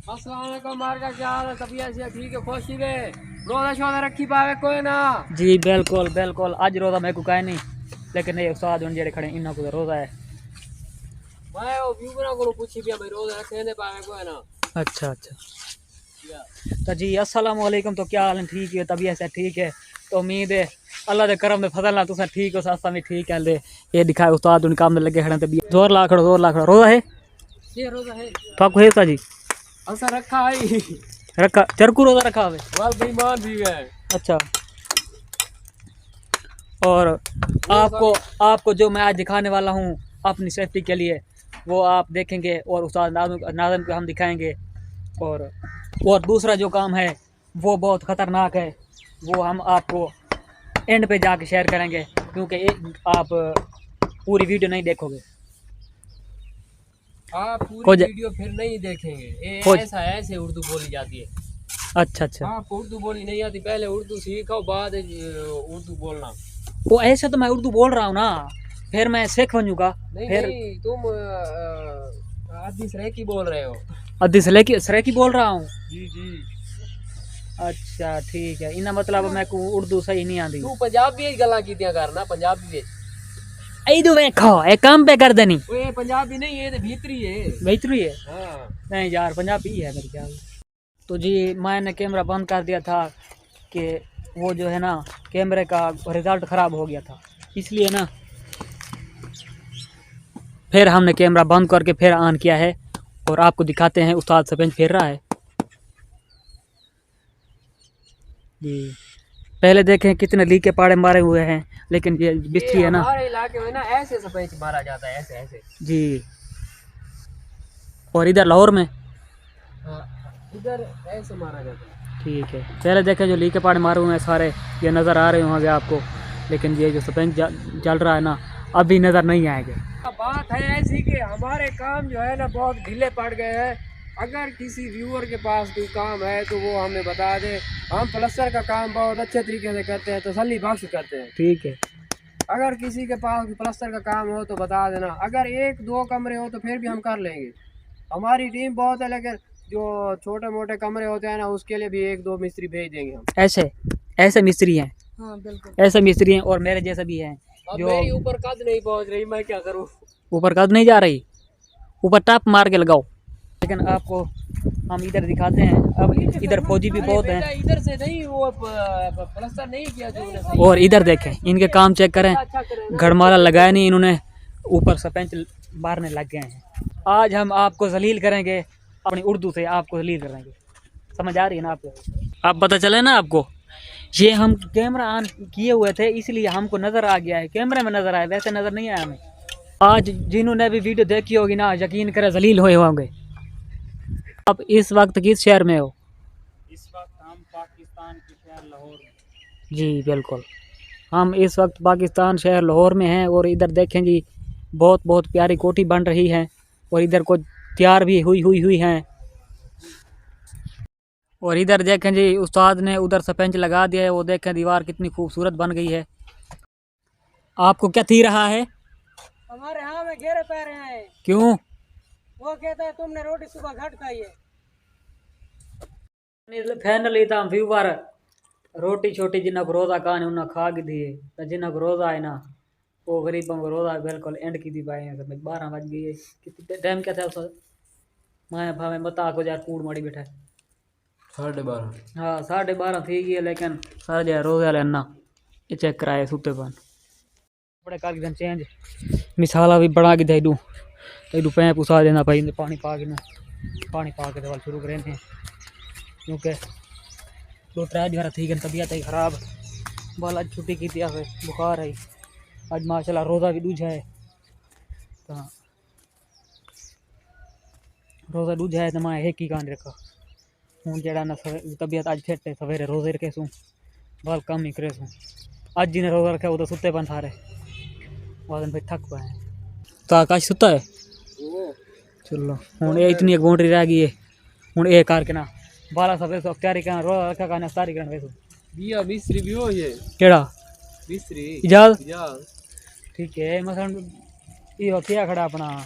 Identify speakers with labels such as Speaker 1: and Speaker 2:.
Speaker 1: अस्सलाम वालेकुम मार का क्या हाल है? तबीयत से ठीक है? खुशी है? रोजा शोजा रखी पावे कोई ना?
Speaker 2: जी बिल्कुल बिल्कुल। अज रोज़ा मेरे को कहे नहीं, लेकिन ये उस्ताद हुन जेड़े खड़े इन्हों को रोज़ा है।
Speaker 1: मैं वो व्यूवरा को पूछी पिया भाई रोजा रखे ने पावे कोई ना?
Speaker 2: अच्छा अच्छा। तो जी अस्सलाम वालेकुम। तो क्या हाल है? ठीक है, तबीयत से ठीक है? तो उम्मीद है अल्लाह दे करम दे फजल ना तुसा ठीक हो, सासा भी ठीक है। ले ये दिखाए उस्ताद उन काम में लगे खड़े तबीयत जोर ला खड़ो रोज़ा है।
Speaker 1: ये रोजा है
Speaker 2: पाकू है जी?
Speaker 1: असा रखा है
Speaker 2: रखा चरकू रोज़ा रखा हुए।
Speaker 1: वाल बेईमान भी है।
Speaker 2: अच्छा। और आपको आपको जो मैं आज दिखाने वाला हूँ अपनी सेफ्टी के लिए वो आप देखेंगे, और उस्ताद नाज़िम को हम दिखाएंगे। और दूसरा जो काम है वो बहुत ख़तरनाक है, वो हम आपको एंड पे जाके शेयर करेंगे, क्योंकि आप पूरी वीडियो नहीं देखोगे।
Speaker 1: आप पूरी वीडियो फिर नहीं देखेंगे। ये ऐसा ऐसे उर्दू बोली जाती है।
Speaker 2: अच्छा अच्छा।
Speaker 1: आपको उर्दू बोली नहीं आती, पहले उर्दू सीखो बाद उर्दू बोलना।
Speaker 2: वो ऐसे तो मैं उर्दू बोल रहा हूँ ना, फिर मैं सीख बनूंगा।
Speaker 1: नहीं
Speaker 2: फिर
Speaker 1: नहीं तुम आदि सरेकी बोल रहे हो।
Speaker 2: अद्दी सरेकी बोल रहा हूँ।
Speaker 1: जी जी।
Speaker 2: अच्छा ठीक है, इना मतलब मैं को उर्दू सही नहीं आती।
Speaker 1: तू पंजाबी गल्लां कीतियां करना, पंजाबी विच
Speaker 2: इधर देखो एक काम पे कर देनी।
Speaker 1: ओए पंजाबी नहीं, ये तो भीतरी है।
Speaker 2: बेहतरी है?
Speaker 1: हाँ
Speaker 2: नहीं यार, पंजाबी है मेरे ख्याल। तो जी मैंने कैमरा बंद कर दिया था कि वो जो है ना कैमरे का रिज़ल्ट ख़राब हो गया था, इसलिए ना फिर हमने कैमरा बंद करके फिर ऑन किया है, और आपको दिखाते हैं उस्ताद सरपंच फेर रहा है जी। पहले देखें कितने लीक के पाड़े मारे हुए हैं, लेकिन ये बिस्ती है ना।
Speaker 1: हमारे इलाके में ना ऐसे सरपंच मारा जाता है, ऐसे ऐसे
Speaker 2: जी। और इधर लाहौर में
Speaker 1: इधर ऐसे मारा जाता है।
Speaker 2: ठीक है, पहले देखें जो लीक के पाड़े मारे हुए हैं सारे, ये नज़र आ रहे होंगे आपको, लेकिन ये जो सरपंच चल रहा है ना अभी नज़र नहीं आएंगे।
Speaker 1: बात है ऐसी कि हमारे काम जो है ना बहुत ढीले पड़ गए हैं। अगर किसी व्यूअर के पास कोई काम है तो वो हमें बता दे। हम प्लस्तर का काम बहुत अच्छे तरीके से करते हैं, तसल्ली बख्श करते हैं।
Speaker 2: ठीक है।
Speaker 1: अगर किसी के पास प्लस्तर का काम हो तो बता देना। अगर एक दो कमरे हो तो फिर भी हम कर लेंगे। हमारी टीम बहुत है, लेकिन जो छोटे मोटे कमरे होते हैं ना उसके लिए भी एक दो मिस्त्री भेज देंगे हम।
Speaker 2: ऐसे ऐसे मिस्त्री हैं?
Speaker 1: हाँ बिल्कुल
Speaker 2: ऐसे मिस्त्री हैं, और मेरे जैसे भी हैं जो
Speaker 1: मेरी ऊपर कद नहीं पहुंच रही, मैं क्या करूँ?
Speaker 2: ऊपर कद नहीं जा रही, ऊपर टप मार के लगाओ। लेकिन आपको हम इधर दिखाते हैं। अब इधर फौजी भी बहुत हैं।
Speaker 1: इधर से नहीं, वो प्लस्तर नहीं किया जो उन्होंने।
Speaker 2: और इधर देखें इनके काम चेक करें, घड़माला लगाया नहीं इन्होंने, ऊपर सरपंच मारने लग गए हैं। आज हम आपको जलील करेंगे, अपनी उर्दू से आपको जलील करेंगे। समझ आ रही है ना आपको? अब पता चले ना आपको, ये हम कैमरा ऑन किए हुए थे इसलिए हमको नज़र आ गया है, कैमरे में नज़र आया, वैसे नज़र नहीं आया हमें। आज जिन्होंने भी वीडियो देखी होगी ना यकीन करें जलील हुए होंगे। आप इस वक्त किस शहर में हो?
Speaker 1: इस वक्त हम पाकिस्तान के शहर लाहौर में।
Speaker 2: जी बिल्कुल, हम इस वक्त पाकिस्तान शहर लाहौर में हैं। और इधर देखें जी बहुत बहुत प्यारी कोठी बन रही है, और इधर को तैयार भी हुई हैं। और इधर देखें जी उस्ताद ने उधर सरपंच लगा दिया है, वो देखें दीवार कितनी खूबसूरत बन गई है। आपको क्या थी रहा है?
Speaker 1: हमारे यहाँ में घेरे पै रहे हैं।
Speaker 2: क्यों?
Speaker 1: वो कहता है तुमने रोटी सुबह घट खाई है।
Speaker 2: फाइनली तो हम व्यूवर रोटी छोटी जिन्ना को रोज़ा कहानी उन्हें खा के दिए, तो जिन्ना को रोज़ा है ना वो गरीबों को रोज़ा बिल्कुल एंड की दी पाए हैं। 12 बज गई है। कितने टाइम क्या था उस मैं भावे बता को यार कूड़ माड़ी बैठा है
Speaker 1: 12:30।
Speaker 2: हाँ 12:30 थी गई है, लेकिन सारे जो रोज़े वाले अन्ना ये चेक कराए सुते पान बड़े कर चेंज मिसाला भी बना के दे दूँ तो पैं पुसा देना भाई, पानी पा के ना पानी पा के दवाल शुरू करें थे, क्योंकि 2-3 दिन थी गई तबीयत है खराब। बाल आज छुट्टी की है, बुखार है आज माशाल्लाह, रोज़ा भी दूजा है तो रोज़ा दूजा है तो मैं एक ही कान रखा हूँ जड़ा ना तबीयत आज फिट है, सवेरे रोज़े रखे सूँ बाल कम ही करे सूँ। आज जिन्हें रोज़ा रखा वो तो सुते पन सारे बाद फिर थक पाए। तो आकाश सुता है? चलो हूँ ये इतनी एक बाउंड्री रह गई है, हूँ ये करके ना 12 सवेरे सो तैयारी करना रोज़ा रखा करना सारी करना वैसे
Speaker 1: बिया मिस्त्री भी हो ये
Speaker 2: केड़ा
Speaker 1: मिस्त्री
Speaker 2: इजाज़
Speaker 1: इजाज़।
Speaker 2: ठीक है। मसलन ये क्या खड़ा अपना